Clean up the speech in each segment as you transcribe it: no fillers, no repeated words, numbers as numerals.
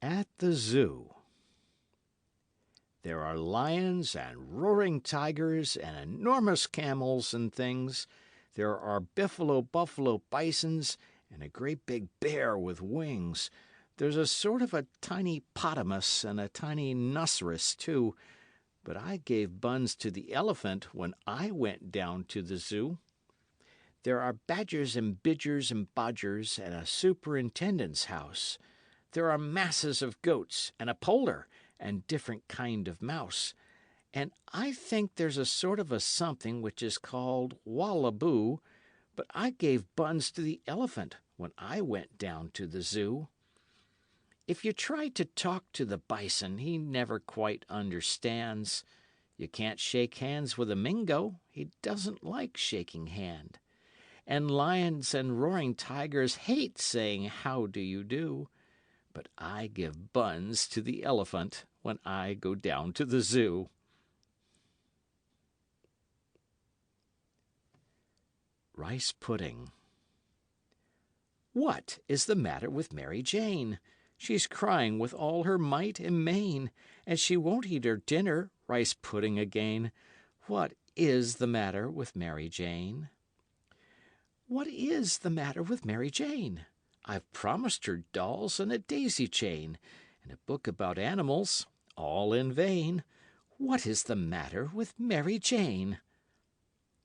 At the zoo. There are lions and roaring tigers and enormous camels and things. There are buffalo bisons and a great big bear with wings. There's a sort of a tiny potamus and a tiny rhinoceros too. But I gave buns to the elephant when I went down to the zoo. There are badgers and bidgers and bodgers and a superintendent's house. There are masses of goats and a polar and different kind of mouse. And I think there's a sort of a something which is called wallaboo, but I gave buns to the elephant when I went down to the zoo. If you try to talk to the bison, he never quite understands. You can't shake hands with a Mingo, he doesn't like shaking hand. And lions and roaring tigers hate saying how do you do. But I give buns to the elephant when I go down to the zoo. Rice pudding. What is the matter with Mary Jane? She's crying with all her might and main, and she won't eat her dinner, rice pudding again. What is the matter with Mary Jane? What is the matter with Mary Jane? I've promised her dolls and a daisy chain, and a book about animals, all in vain. What is the matter with Mary Jane?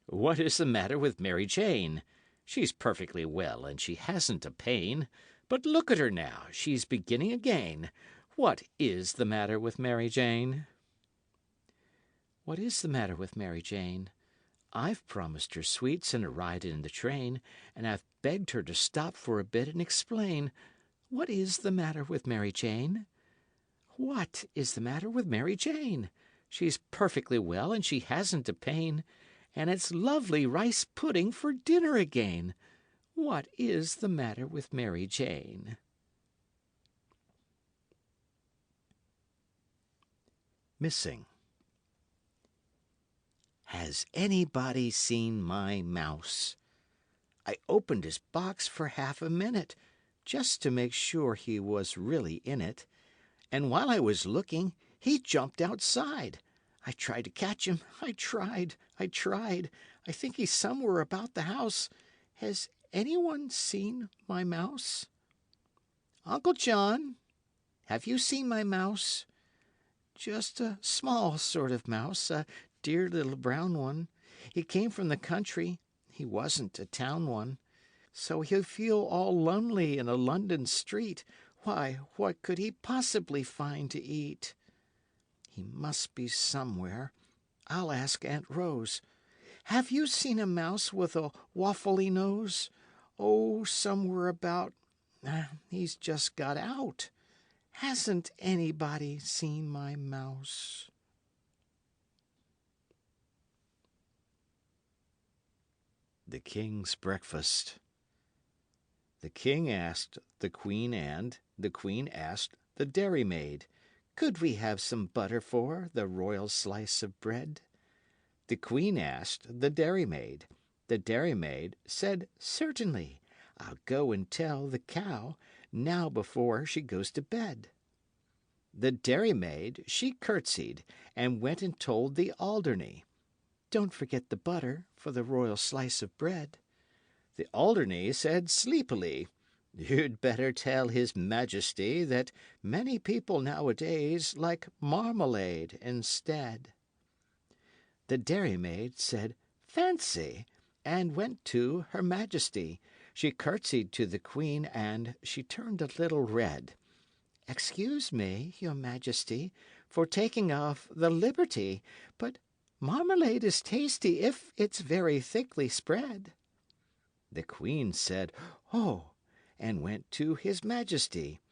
What is the matter with Mary Jane? She's perfectly well, and she hasn't a pain. But look at her now, she's beginning again. What is the matter with Mary Jane? What is the matter with Mary Jane? I've promised her sweets and a ride in the train, and I've begged her to stop for a bit and explain. What is the matter with Mary Jane? What is the matter with Mary Jane? She's perfectly well and she hasn't a pain, and it's lovely rice pudding for dinner again. What is the matter with Mary Jane? Missing. Has anybody seen my mouse? I opened his box for half a minute, just to make sure he was really in it, and while I was looking, he jumped outside. I tried to catch him. I tried. I think he's somewhere about the house. Has anyone seen my mouse? Uncle John, have you seen my mouse? Just a small sort of mouse, a dear little brown one. He came from the country. He wasn't a town one. So he'll feel all lonely in a London street. Why, what could he possibly find to eat? He must be somewhere. I'll ask Aunt Rose. Have you seen a mouse with a waffly nose? Oh, somewhere about. He's just got out. Hasn't anybody seen my mouse? The King's Breakfast. The King asked the Queen and the Queen asked the dairymaid, could we have some butter for the royal slice of bread? The Queen asked the dairymaid. The dairymaid said, certainly, I'll go and tell the cow now before she goes to bed. The dairymaid, she curtsied and went and told the Alderney. Don't forget the butter for the royal slice of bread. The Alderney said sleepily, you'd better tell His Majesty that many people nowadays like marmalade instead. The dairymaid said, fancy, and went to Her Majesty. She curtsied to the Queen and she turned a little red. Excuse me, Your Majesty, for taking off the liberty, but marmalade is tasty if it's very thickly spread. The Queen said, oh, and went to His Majesty.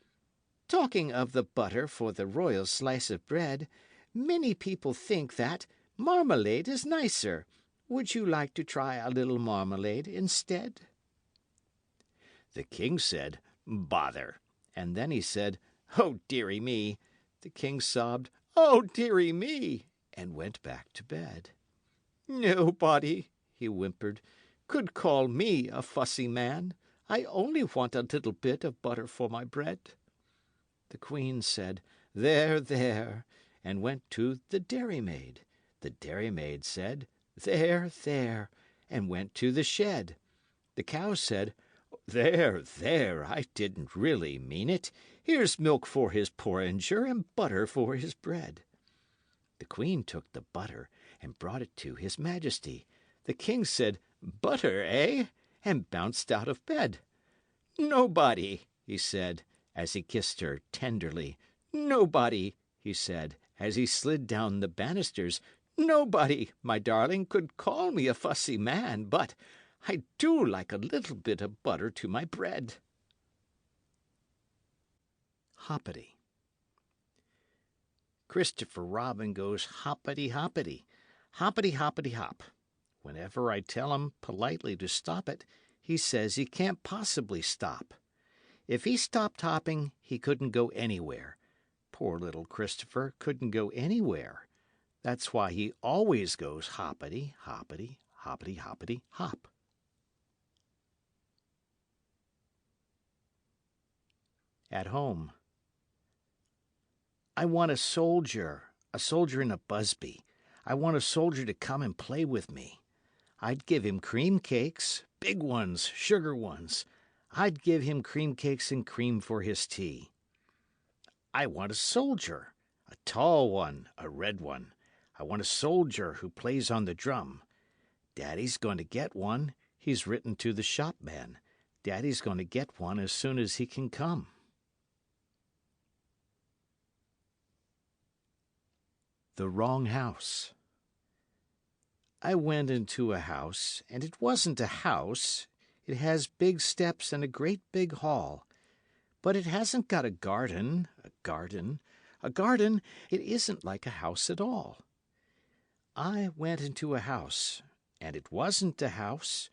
Talking of the butter for the royal slice of bread, many people think that marmalade is nicer. Would you like to try a little marmalade instead? The King said, bother, and then he said, oh, dearie me. The King sobbed, oh, dearie me, and went back to bed. Nobody, he whimpered, could call me a fussy man. I only want a little bit of butter for my bread. The queen said, "There, there," and went to the dairymaid. The dairymaid said, "There, there," and went to the shed. The cow said, "There, there, I didn't really mean it. Here's milk for his porringer and butter for his bread." The queen took the butter and brought it to his majesty. The king said, "Butter, eh?" and bounced out of bed. "Nobody," he said, as he kissed her tenderly. "Nobody," he said, as he slid down the banisters. "Nobody, my darling, could call me a fussy man, but I do like a little bit of butter to my bread." Hoppity. Christopher Robin goes hoppity hoppity, hoppity hoppity hop. Whenever I tell him politely to stop it, he says he can't possibly stop. If he stopped hopping, he couldn't go anywhere. Poor little Christopher couldn't go anywhere. That's why he always goes hoppity, hoppity, hoppity, hoppity, hop. At home. I want a soldier in a busby. I want a soldier to come and play with me. I'd give him cream cakes, big ones, sugar ones. I'd give him cream cakes and cream for his tea. I want a soldier, a tall one, a red one. I want a soldier who plays on the drum. Daddy's going to get one. He's written to the shopman. Daddy's going to get one as soon as he can come. The wrong house. I went into a house, and it wasn't a house. It has big steps and a great big hall. But it hasn't got a garden. It isn't like a house at all. I went into a house, and it wasn't a house.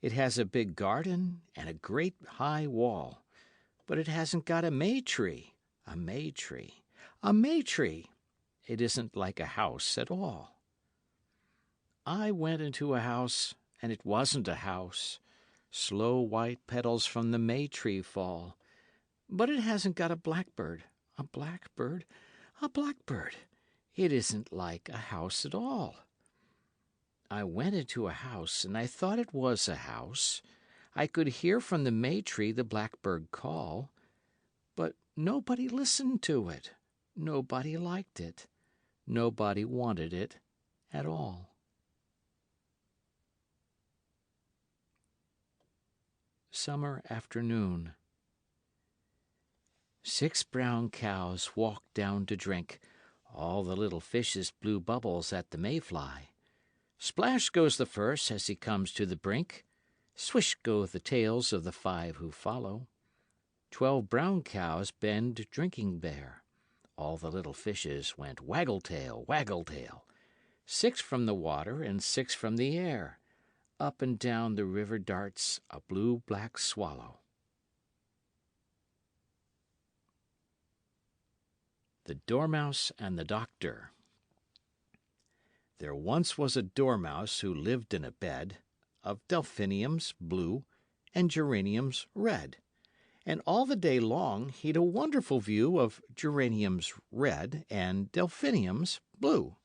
It has a big garden and a great high wall. But it hasn't got a May tree. It isn't like a house at all. I went into a house, and it wasn't a house. Slow white petals from the May tree fall. But it hasn't got a blackbird. It isn't like a house at all. I went into a house, and I thought it was a house. I could hear from the May tree the blackbird call. But nobody listened to it. Nobody liked it. Nobody wanted it at all. Summer afternoon. 6 brown cows walked down to drink. All the little fishes blew bubbles at the mayfly. Splash goes the first as he comes to the brink. Swish go the tails of the 5 who follow. 12 brown cows bend drinking there. All the little fishes went waggle-tail, waggle-tail. 6 from the water and 6 from the air. Up and down the river darts a blue-black swallow. The Dormouse and the Doctor. There once was a dormouse who lived in a bed of delphiniums blue and geraniums red. And all the day long he'd a wonderful view of geraniums red and delphiniums blue.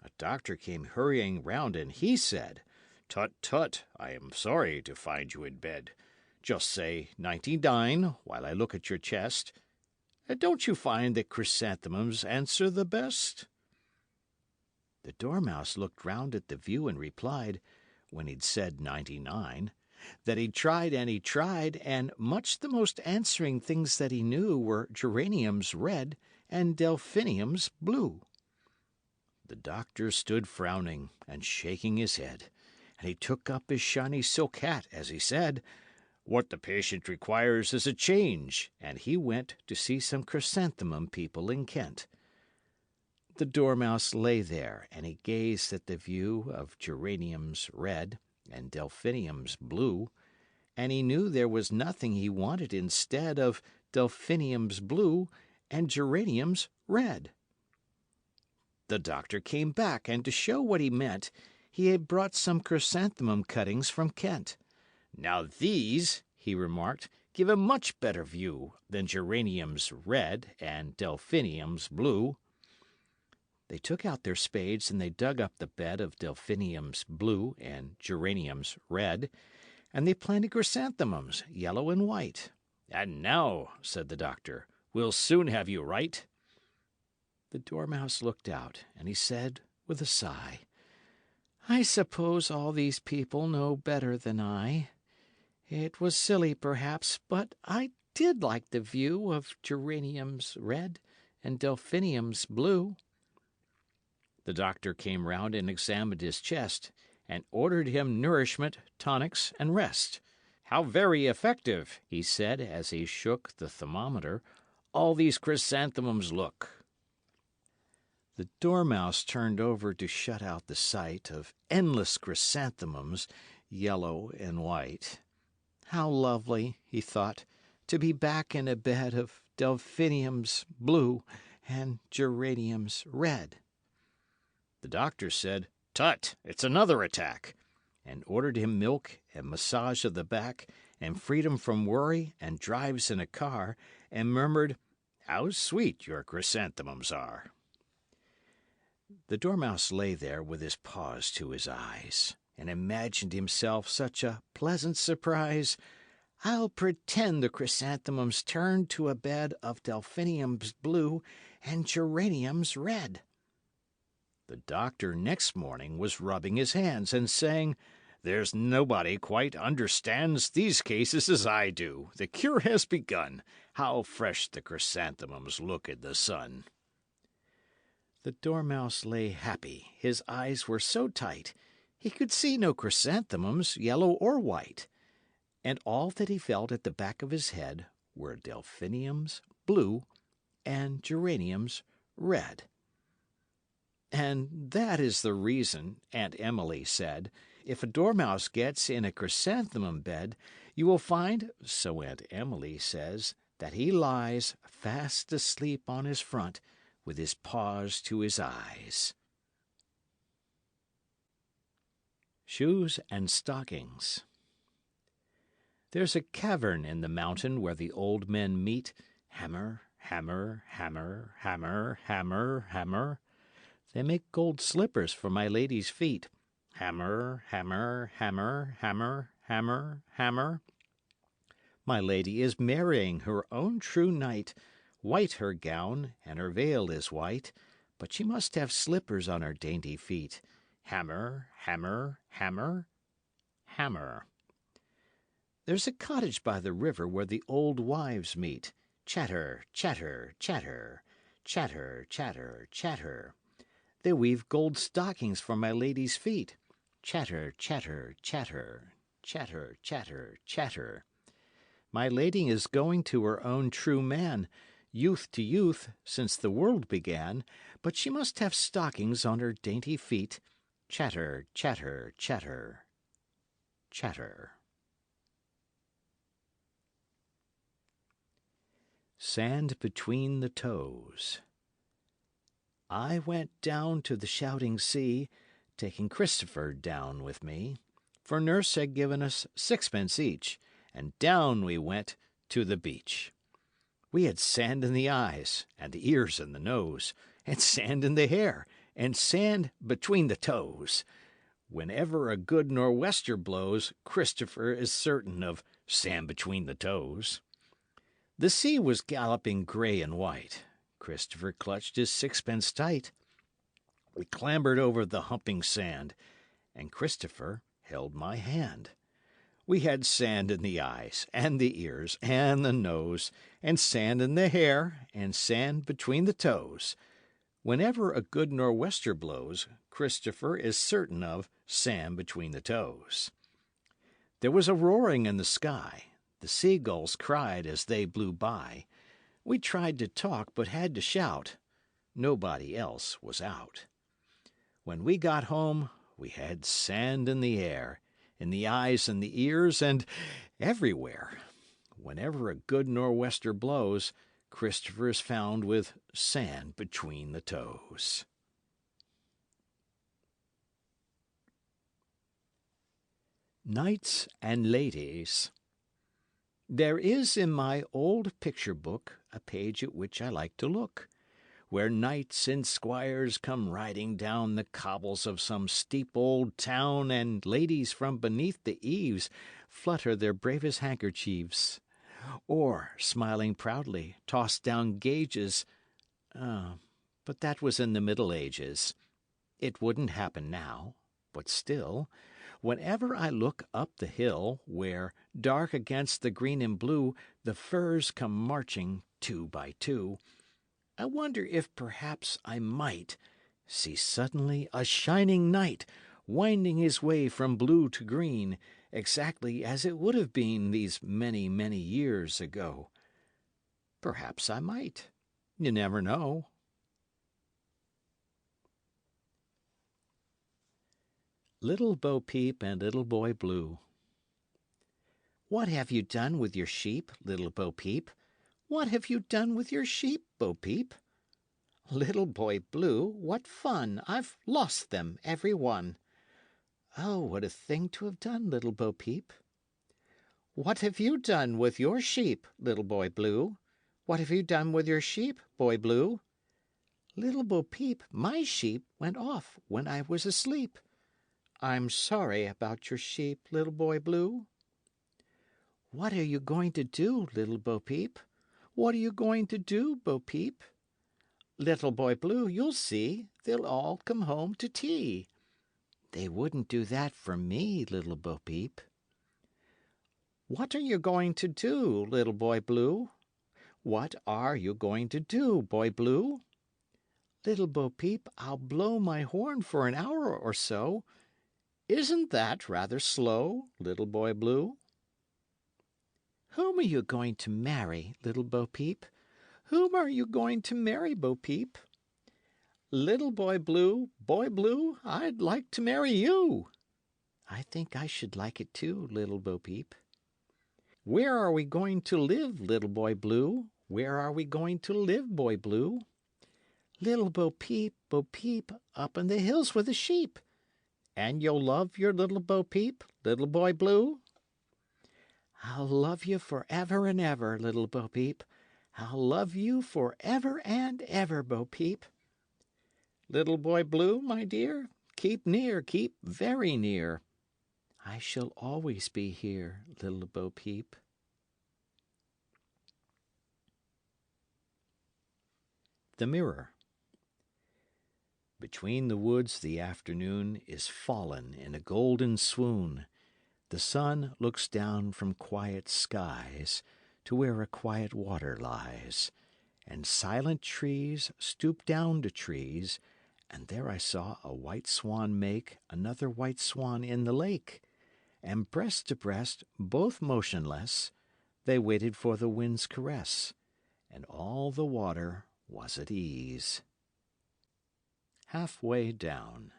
A doctor came hurrying round and he said, "Tut, tut, I am sorry to find you in bed. Just say 99 while I look at your chest. Don't you find that chrysanthemums answer the best?" The Dormouse looked round at the view and replied, when he'd said 99, that he'd tried, and much the most answering things that he knew were geraniums red and delphiniums blue. The doctor stood frowning and shaking his head, and he took up his shiny silk hat as he said, "What the patient requires is a change," and he went to see some chrysanthemum people in Kent. The Dormouse lay there, and he gazed at the view of geraniums red and delphiniums blue, and he knew there was nothing he wanted instead of delphiniums blue and geraniums red. The doctor came back, and to show what he meant, he had brought some chrysanthemum cuttings from Kent. "Now these," he remarked, give a much better view than geraniums red and delphiniums blue. They took out their spades and they dug up the bed of delphiniums blue and geraniums red, and they planted chrysanthemums yellow and white. "And now," said the doctor, "we'll soon have you right." The dormouse looked out, and he said, with a sigh, "I suppose all these people know better than I. It was silly, perhaps, but I did like the view of geraniums red and delphiniums blue." The doctor came round and examined his chest, and ordered him nourishment, tonics, and rest. "How very effective," he said, as he shook the thermometer, "all these chrysanthemums look." The dormouse turned over to shut out the sight of endless chrysanthemums, yellow and white. How lovely, he thought, to be back in a bed of delphiniums blue and geraniums red. The doctor said, "Tut, it's another attack," and ordered him milk and massage of the back and freedom from worry and drives in a car, and murmured, "How sweet your chrysanthemums are." The dormouse lay there with his paws to his eyes, and imagined himself such a pleasant surprise. "I'll pretend the chrysanthemums turned to a bed of delphiniums blue and geraniums red." The doctor next morning was rubbing his hands and saying, "There's nobody quite understands these cases as I do. The cure has begun. How fresh the chrysanthemums look in the sun." The dormouse lay happy. His eyes were so tight he could see no chrysanthemums, yellow or white, and all that he felt at the back of his head were delphiniums blue and geraniums red. "And that is the reason," Aunt Emily said, "if a dormouse gets in a chrysanthemum bed, you will find, so Aunt Emily says, that he lies fast asleep on his front with his paws to his eyes." Shoes and Stockings. There's a cavern in the mountain where the old men meet. Hammer, hammer, hammer, hammer, hammer, hammer. They make gold slippers for my lady's feet. Hammer, hammer, hammer, hammer, hammer, hammer. My lady is marrying her own true knight. White her gown, and her veil is white, but she must have slippers on her dainty feet. Hammer, hammer, hammer, hammer. There's a cottage by the river where the old wives meet. Chatter, chatter, chatter, chatter, chatter, chatter. They weave gold stockings for my lady's feet. Chatter, chatter, chatter, chatter, chatter, chatter. My lady is going to her own true man, youth to youth, since the world began, but she must have stockings on her dainty feet. Chatter, chatter, chatter, chatter. Sand between the toes. I went down to the shouting sea, taking Christopher down with me, for nurse had given us sixpence each, and down we went to the beach. We had sand in the eyes, and the ears and the nose, and sand in the hair, and sand between the toes. Whenever a good nor'wester blows, Christopher is certain of sand between the toes. The sea was galloping grey and white. Christopher clutched his sixpence tight. We clambered over the humping sand, and Christopher held my hand. We had sand in the eyes, and the ears, and the nose, and sand in the hair, and sand between the toes. Whenever a good nor'wester blows, Christopher is certain of sand between the toes. There was a roaring in the sky. The seagulls cried as they blew by. We tried to talk, but had to shout. Nobody else was out. When we got home, we had sand in the air, in the eyes and the ears, and everywhere. Whenever a good nor'wester blows, Christopher is found with sand between the toes. Knights and ladies. There is in my old picture book a page at which I like to look, where knights and squires come riding down the cobbles of some steep old town, and ladies from beneath the eaves flutter their bravest handkerchiefs, or, smiling proudly, toss down gages. But that was in the Middle Ages. It wouldn't happen now, but still, whenever I look up the hill, where, dark against the green and blue, the firs come marching two by two, I wonder if perhaps I might see suddenly a shining knight winding his way from blue to green, exactly as it would have been these many, many years ago. Perhaps I might. You never know. Little Bo Peep and Little Boy Blue. What have you done with your sheep, Little Bo Peep? What have you done with your sheep, Bo Peep? Little Boy Blue, what fun! I've lost them, every one. Oh, what a thing to have done, Little Bo Peep! What have you done with your sheep, Little Boy Blue? What have you done with your sheep, Boy Blue? Little Bo Peep, my sheep went off when I was asleep. I'm sorry about your sheep, Little Boy Blue. What are you going to do, Little Bo Peep? What are you going to do, Bo Peep? Little Boy Blue, you'll see, they'll all come home to tea. They wouldn't do that for me, Little Bo Peep. What are you going to do, Little Boy Blue? What are you going to do, Boy Blue? Little Bo Peep, I'll blow my horn for an hour or so. Isn't that rather slow, Little Boy Blue? Whom are you going to marry, Little Bo Peep? Whom are you going to marry, Bo Peep? Little Boy Blue, I'd like to marry you. I think I should like it too, Little Bo Peep. Where are we going to live, Little Boy Blue? Where are we going to live, Boy Blue? Little Bo Peep, up in the hills with the sheep. And you'll love your little Bo Peep, Little Boy Blue? I'll love you forever and ever, Little Bo Peep. I'll love you forever and ever, Bo Peep. Little Boy Blue, my dear, keep near, keep very near. I shall always be here, Little Bo Peep. The Mirror. Between the woods the afternoon is fallen in a golden swoon. The sun looks down from quiet skies to where a quiet water lies, and silent trees stoop down to trees, and there I saw a white swan make another white swan in the lake, and breast to breast, both motionless, they waited for the wind's caress, and all the water was at ease. Halfway down.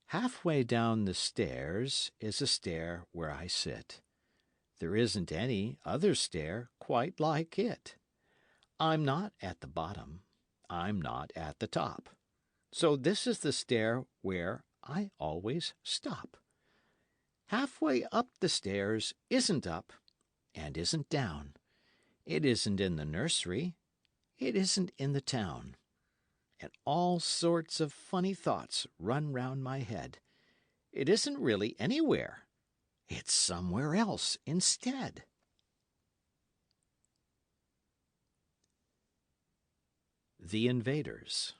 Halfway down the stairs is a stair where I sit. There isn't any other stair quite like it. I'm not at the bottom. I'm not at the top. So this is the stair where I always stop. Halfway up the stairs isn't up and isn't down. It isn't in the nursery. It isn't in the town. And all sorts of funny thoughts run round my head. It isn't really anywhere. It's somewhere else instead. The Invaders.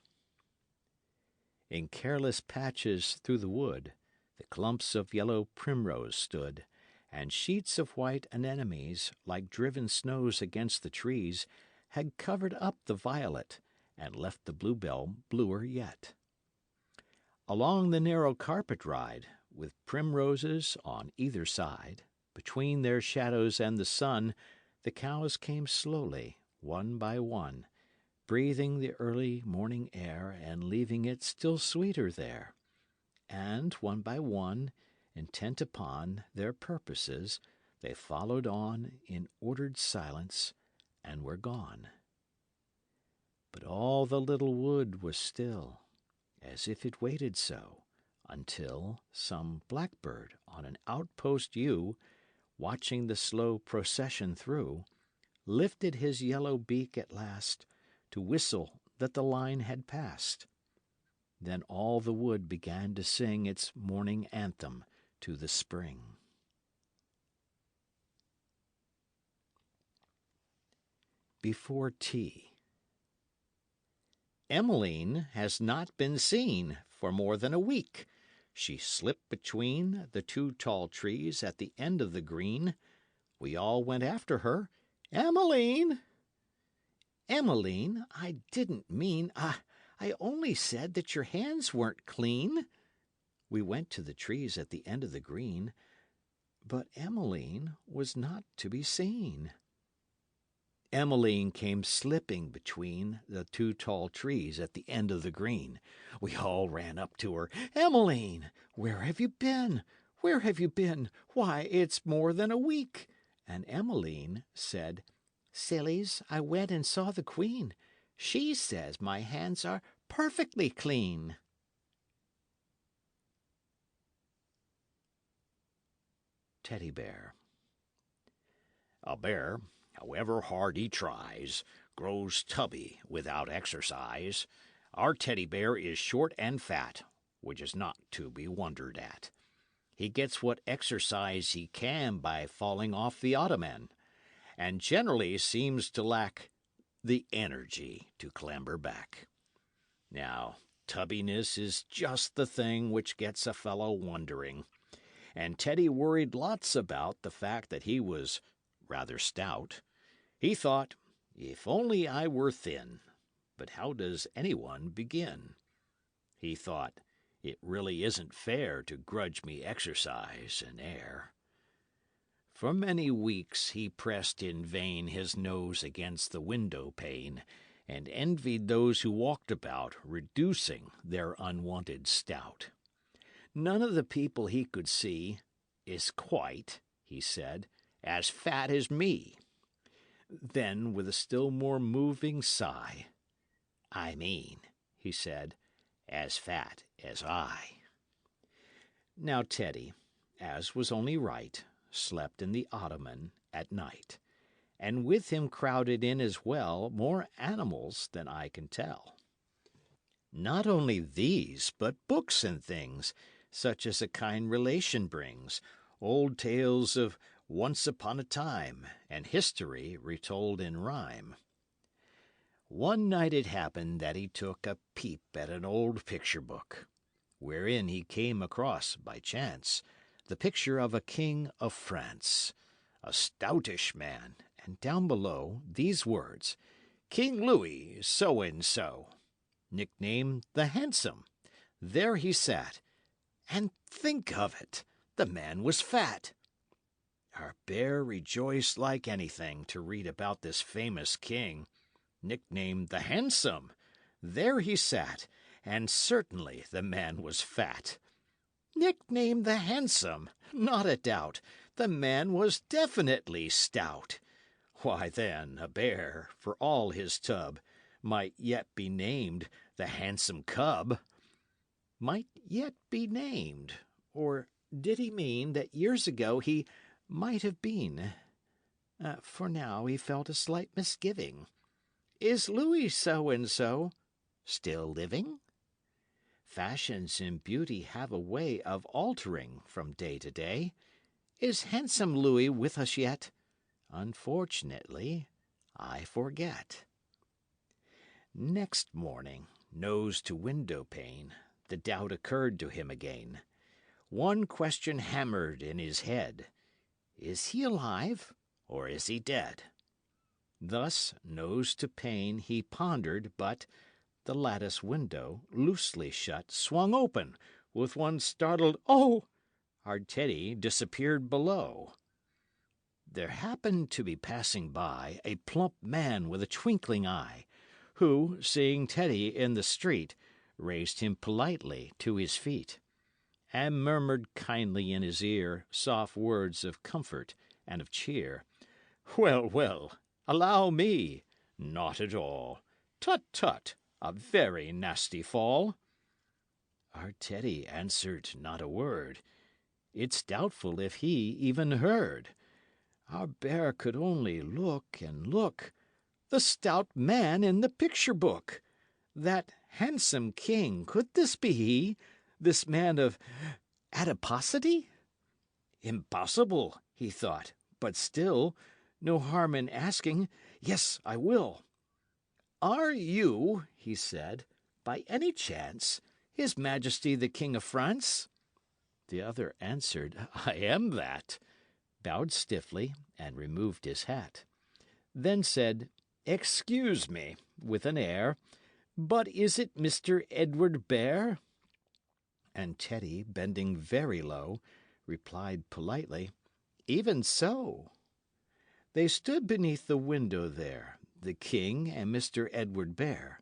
In careless patches through the wood, the clumps of yellow primrose stood, and sheets of white anemones, like driven snows against the trees, had covered up the violet, and left the bluebell bluer yet. Along the narrow carpet ride, with primroses on either side, between their shadows and the sun, the cows came slowly, one by one, breathing the early morning air and leaving it still sweeter there. And one by one, intent upon their purposes, they followed on in ordered silence and were gone. But all the little wood was still, as if it waited so, until some blackbird on an outpost yew, watching the slow procession through, lifted his yellow beak at last to whistle that the line had passed. Then all the wood began to sing its morning anthem to the spring. Before tea. Emiline has not been seen for more than a week. She slipped between the two tall trees at the end of the green. We all went after her. Emiline! Emiline, I didn't mean. I only said that your hands weren't clean. We went to the trees at the end of the green, but Emiline was not to be seen. Emiline came slipping between the two tall trees at the end of the green. We all ran up to her. Emiline, where have you been? Where have you been? Why, it's more than a week. And Emiline said, Sillies, I went and saw the Queen. She says my hands are perfectly clean. Teddy Bear. A bear, however hard he tries, grows tubby without exercise. Our teddy bear is short and fat, which is not to be wondered at. He gets what exercise he can by falling off the ottoman, and generally seems to lack the energy to clamber back. Now, tubbiness is just the thing which gets a fellow wondering, and Teddy worried lots about the fact that he was rather stout. He thought, if only I were thin. But how does anyone begin? He thought, it really isn't fair to grudge me exercise and air. For many weeks he pressed in vain his nose against the window pane, and envied those who walked about, reducing their unwonted stout. None of the people he could see is quite, he said, as fat as me. Then, with a still more moving sigh, I mean, he said, as fat as I. Now Teddy, as was only right, slept in the ottoman at night, and with him crowded in as well more animals than I can tell. Not only these, but books and things, such as a kind relation brings, old tales of once upon a time, and history retold in rhyme. One night it happened that he took a peep at an old picture book, wherein he came across, by chance, the picture of a king of France, a stoutish man, and down below these words, King Louis so-and-so, nicknamed the Handsome. There he sat, and think of it, the man was fat. Our bear rejoiced like anything to read about this famous king, nicknamed the Handsome. There he sat, and certainly the man was fat. Nicknamed the Handsome, not a doubt, the man was definitely stout. Why then, a bear, for all his tub, might yet be named the Handsome Cub. Might yet be named, or did he mean that years ago he might have been? For now he felt a slight misgiving. Is Louis so-and-so still living? Fashions in beauty have a way of altering from day to day. Is handsome Louis with us yet? Unfortunately, I forget. Next morning, nose to window pane, the doubt occurred to him again. One question hammered in his head. Is he alive, or is he dead? Thus, nose to pane, he pondered, but the lattice window, loosely shut, swung open, with one startled "Oh!" Our Teddy disappeared below. There happened to be passing by a plump man with a twinkling eye, who, seeing Teddy in the street, raised him politely to his feet, and murmured kindly in his ear soft words of comfort and of cheer. Well, well, allow me. Not at all. Tut, tut, a very nasty fall. Our Teddy answered not a word. It's doubtful if he even heard. Our bear could only look and look. The stout man in the picture book! That handsome king, could this be he? This man of adiposity? Impossible, he thought, but still, no harm in asking. Yes, I will. Are you, he said, by any chance, His Majesty the King of France? The other answered, I am that, bowed stiffly, and removed his hat. Then said, Excuse me, with an air, but is it Mr. Edward Bear? And Teddy, bending very low, replied politely, Even so. They stood beneath the window there, the king and Mr. Edward Bear,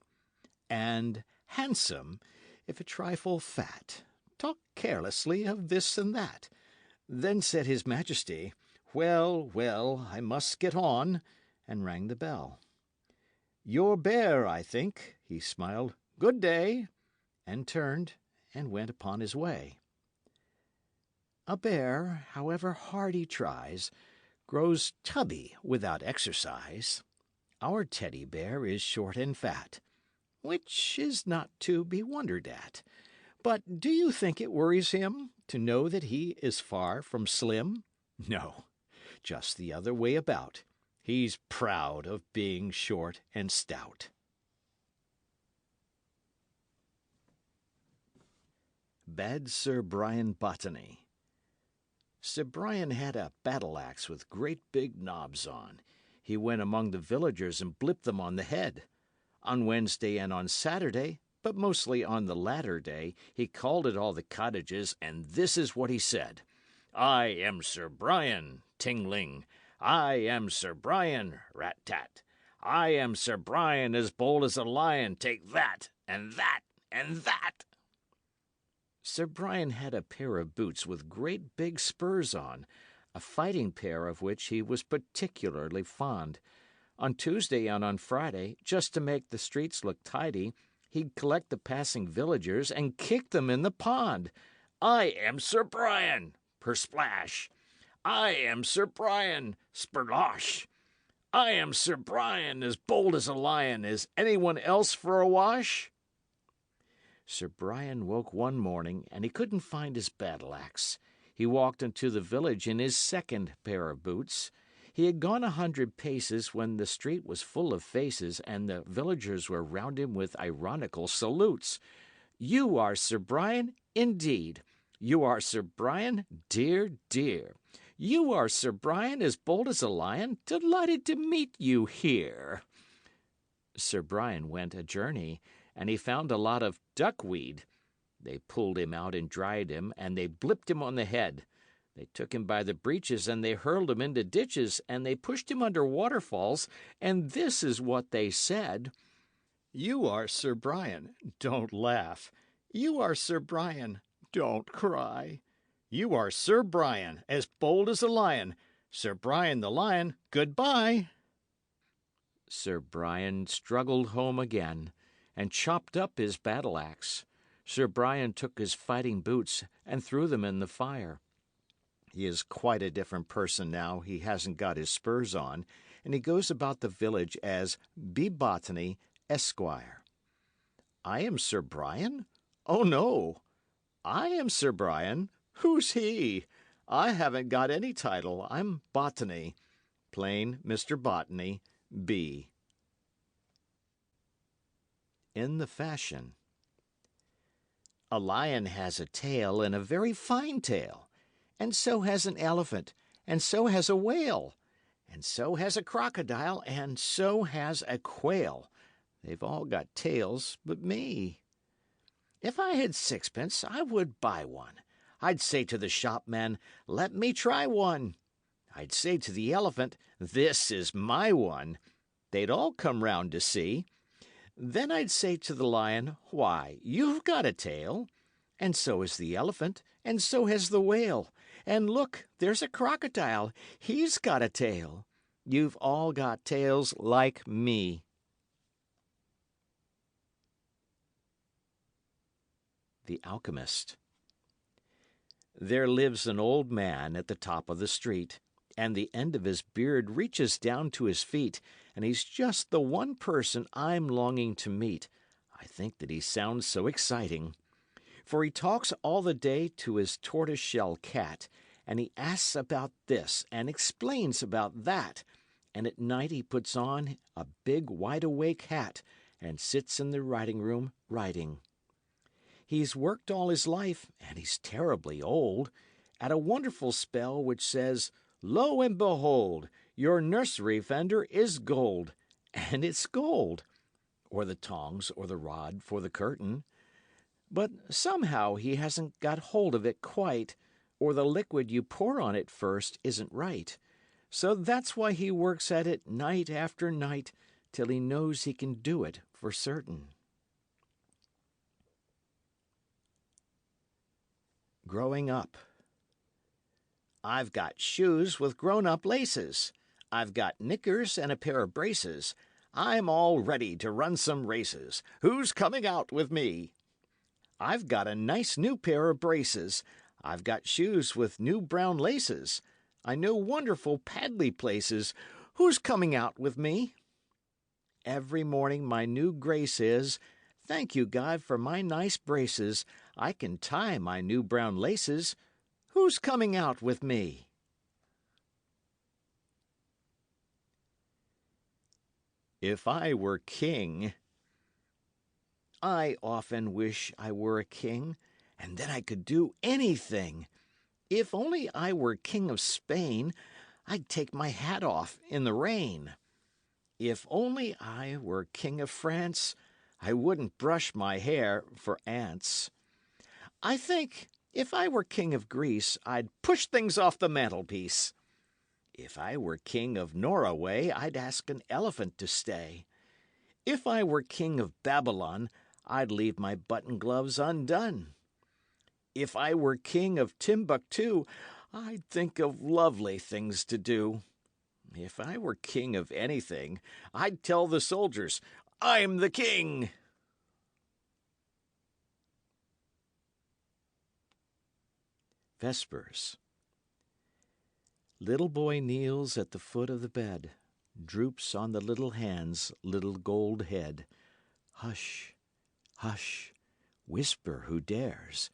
and, handsome, if a trifle fat, talked carelessly of this and that. Then said his majesty, Well, well, I must get on, and rang the bell. Your bear, I think, he smiled. Good day, and turned and went upon his way. A bear, however hard he tries, grows tubby without exercise. Our teddy bear is short and fat, which is not to be wondered at. But do you think it worries him to know that he is far from slim? No, just the other way about. He's proud of being short and stout. Bad Sir Brian Botany. Sir Brian had a battle-axe with great big knobs on. He went among the villagers and blipped them on the head. On Wednesday and on Saturday, but mostly on the latter day, he called at all the cottages, and this is what he said. I am Sir Brian, ting-ling. I am Sir Brian, rat-tat. I am Sir Brian, as bold as a lion. Take that, and that, and that. Sir Brian had a pair of boots with great big spurs on, a fighting pair of which he was particularly fond. On Tuesday and on Friday, just to make the streets look tidy, he'd collect the passing villagers and kick them in the pond. I am Sir Brian, persplash. I am Sir Brian, sperlosh. I am Sir Brian, as bold as a lion. Is anyone else for a wash? Sir Brian woke one morning, and he couldn't find his battle-axe. He walked into the village in his second pair of boots. He had gone 100 paces when the street was full of faces, and the villagers were round him with ironical salutes. You are Sir Brian, indeed. You are Sir Brian, dear, dear. You are Sir Brian, as bold as a lion. Delighted to meet you here. Sir Brian went a journey, and he found a lot of duckweed. They pulled him out and dried him, and they blipped him on the head. They took him by the breeches, and they hurled him into ditches, and they pushed him under waterfalls, and this is what they said. You are Sir Brian, don't laugh. You are Sir Brian, don't cry. You are Sir Brian, as bold as a lion. Sir Brian the lion, good-bye. Sir Brian struggled home again, and chopped up his battle-axe. Sir Brian took his fighting boots and threw them in the fire. He is quite a different person now he hasn't got his spurs on, and he goes about the village as B. Botany, Esquire. I am Sir Brian? Oh, no. I am Sir Brian. Who's he? I haven't got any title. I'm Botany. Plain Mr. Botany, B. In the Fashion. A lion has a tail, and a very fine tail. And so has an elephant, and so has a whale, and so has a crocodile, and so has a quail. They've all got tails but me. If I had sixpence, I would buy one. I'd say to the shopman, Let me try one. I'd say to the elephant, This is my one. They'd all come round to see. Then I'd say to the lion, Why, you've got a tail. And so has the elephant, and so has the whale. And look, there's a crocodile. He's got a tail. You've all got tails like me. The Alchemist. There lives an old man at the top of the street. and the end of his beard reaches down to his feet, and he's just the one person I'm longing to meet. I think that he sounds so exciting. For he talks all the day to his tortoise-shell cat, and he asks about this and explains about that, and at night he puts on a big wide-awake hat and sits in the writing-room writing. He's worked all his life, and he's terribly old, at a wonderful spell which says, "Lo and behold, your nursery fender is gold," and it's gold, or the tongs or the rod for the curtain. But somehow he hasn't got hold of it quite, or the liquid you pour on it first isn't right. So that's why he works at it night after night till he knows he can do it for certain. Growing up. I've got shoes with grown-up laces. I've got knickers and a pair of braces. I'm all ready to run some races. Who's coming out with me? I've got a nice new pair of braces. I've got shoes with new brown laces. I know wonderful paddly places. Who's coming out with me? Every morning my new grace is, thank you, God, for my nice braces. I can tie my new brown laces. Who's coming out with me? If I were king. I often wish I were a king, and then I could do anything. If only I were king of Spain, I'd take my hat off in the rain. If only I were king of France, I wouldn't brush my hair for ants. I think if I were king of Greece, I'd push things off the mantelpiece. If I were king of Norroway, I'd ask an elephant to stay. If I were king of Babylon, I'd leave my button gloves undone. If I were king of Timbuktu, I'd think of lovely things to do. If I were king of anything, I'd tell the soldiers, I'm the king. Vespers. Little boy kneels at the foot of the bed, droops on the little hand's little gold head. Hush, hush, whisper who dares.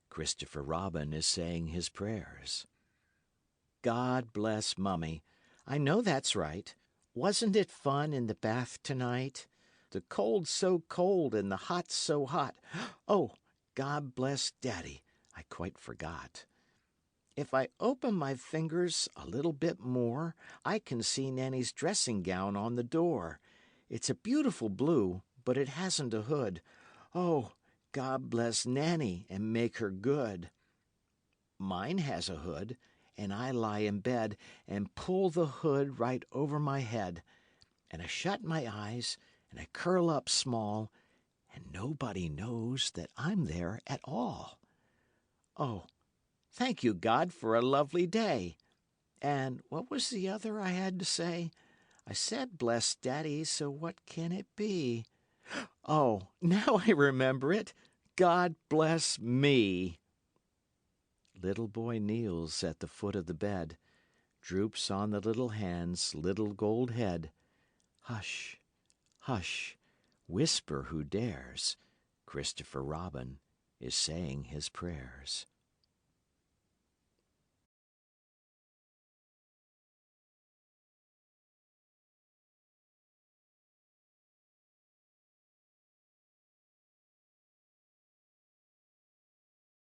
Christopher Robin is saying his prayers. God bless Mummy. I know that's right. Wasn't it fun in the bath tonight? The cold so cold and the hot so hot. Oh, God bless Daddy. I quite forgot. If I open my fingers a little bit more, I can see Nanny's dressing gown on the door. It's a beautiful blue, but it hasn't a hood. Oh, God bless Nanny and make her good. Mine has a hood, and I lie in bed and pull the hood right over my head. And I shut my eyes and I curl up small, and nobody knows that I'm there at all. Oh, thank you, God, for a lovely day. And what was the other I had to say? I said bless Daddy, so what can it be? Oh, now I remember it. God bless me. Little boy kneels at the foot of the bed, droops on the little hand's little gold head. Hush, hush, whisper who dares. Christopher Robin is saying his prayers.